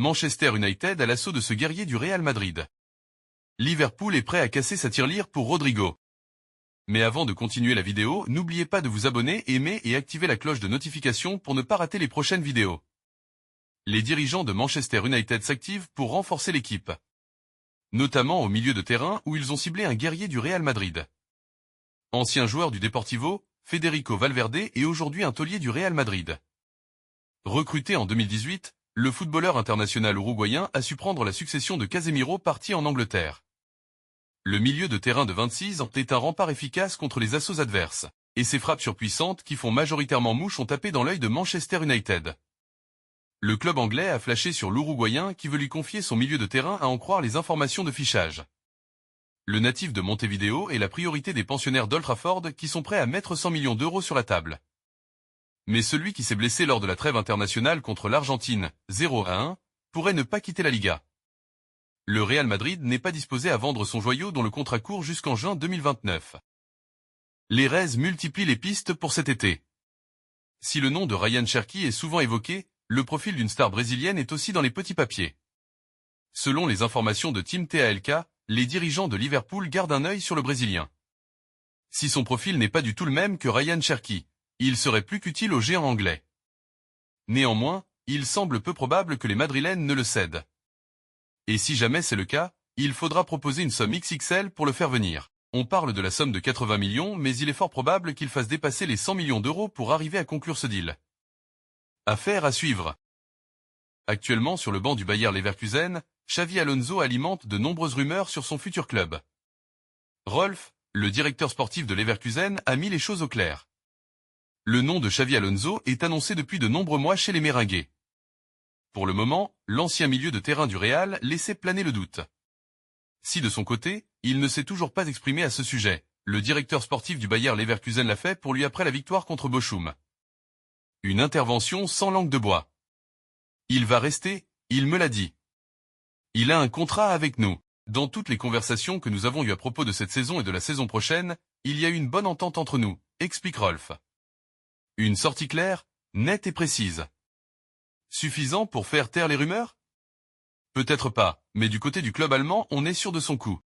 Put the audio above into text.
Manchester United à l'assaut de ce guerrier du Real Madrid. Liverpool est prêt à casser sa tirelire pour Rodrigo. Mais avant de continuer la vidéo, n'oubliez pas de vous abonner, aimer et activer la cloche de notification pour ne pas rater les prochaines vidéos. Les dirigeants de Manchester United s'activent pour renforcer l'équipe. Notamment au milieu de terrain où ils ont ciblé un guerrier du Real Madrid. Ancien joueur du Deportivo, Federico Valverde est aujourd'hui un taulier du Real Madrid. Recruté en 2018, le footballeur international uruguayen a su prendre la succession de Casemiro parti en Angleterre. Le milieu de terrain de 26 ans est un rempart efficace contre les assauts adverses, et ses frappes surpuissantes qui font majoritairement mouche ont tapé dans l'œil de Manchester United. Le club anglais a flashé sur l'Uruguayen qui veut lui confier son milieu de terrain à en croire les informations de fichage. Le natif de Montevideo est la priorité des pensionnaires d'Old Trafford qui sont prêts à mettre 100 millions d'euros sur la table. Mais celui qui s'est blessé lors de la trêve internationale contre l'Argentine, 0-1, pourrait ne pas quitter la Liga. Le Real Madrid n'est pas disposé à vendre son joyau dont le contrat court jusqu'en juin 2029. Les Reds multiplient les pistes pour cet été. Si le nom de Ryan Cherki est souvent évoqué, le profil d'une star brésilienne est aussi dans les petits papiers. Selon les informations de Team TALK, les dirigeants de Liverpool gardent un œil sur le Brésilien. Si son profil n'est pas du tout le même que Ryan Cherki, il serait plus qu'utile au géant anglais. Néanmoins, il semble peu probable que les Madrilènes ne le cèdent. Et si jamais c'est le cas, il faudra proposer une somme XXL pour le faire venir. On parle de la somme de 80 millions, mais il est fort probable qu'il fasse dépasser les 100 millions d'euros pour arriver à conclure ce deal. Affaire à suivre. Actuellement sur le banc du Bayer Leverkusen, Xavi Alonso alimente de nombreuses rumeurs sur son futur club. Rolf, le directeur sportif de Leverkusen, a mis les choses au clair. Le nom de Xavi Alonso est annoncé depuis de nombreux mois chez les Merengues. Pour le moment, l'ancien milieu de terrain du Real laissait planer le doute. Si de son côté, il ne s'est toujours pas exprimé à ce sujet, le directeur sportif du Bayer Leverkusen l'a fait pour lui après la victoire contre Bochum. Une intervention sans langue de bois. Il va rester, il me l'a dit. Il a un contrat avec nous. Dans toutes les conversations que nous avons eues à propos de cette saison et de la saison prochaine, il y a eu une bonne entente entre nous, explique Rolf. Une sortie claire, nette et précise. Suffisant pour faire taire les rumeurs? Peut-être pas, mais du côté du club allemand, on est sûr de son coup.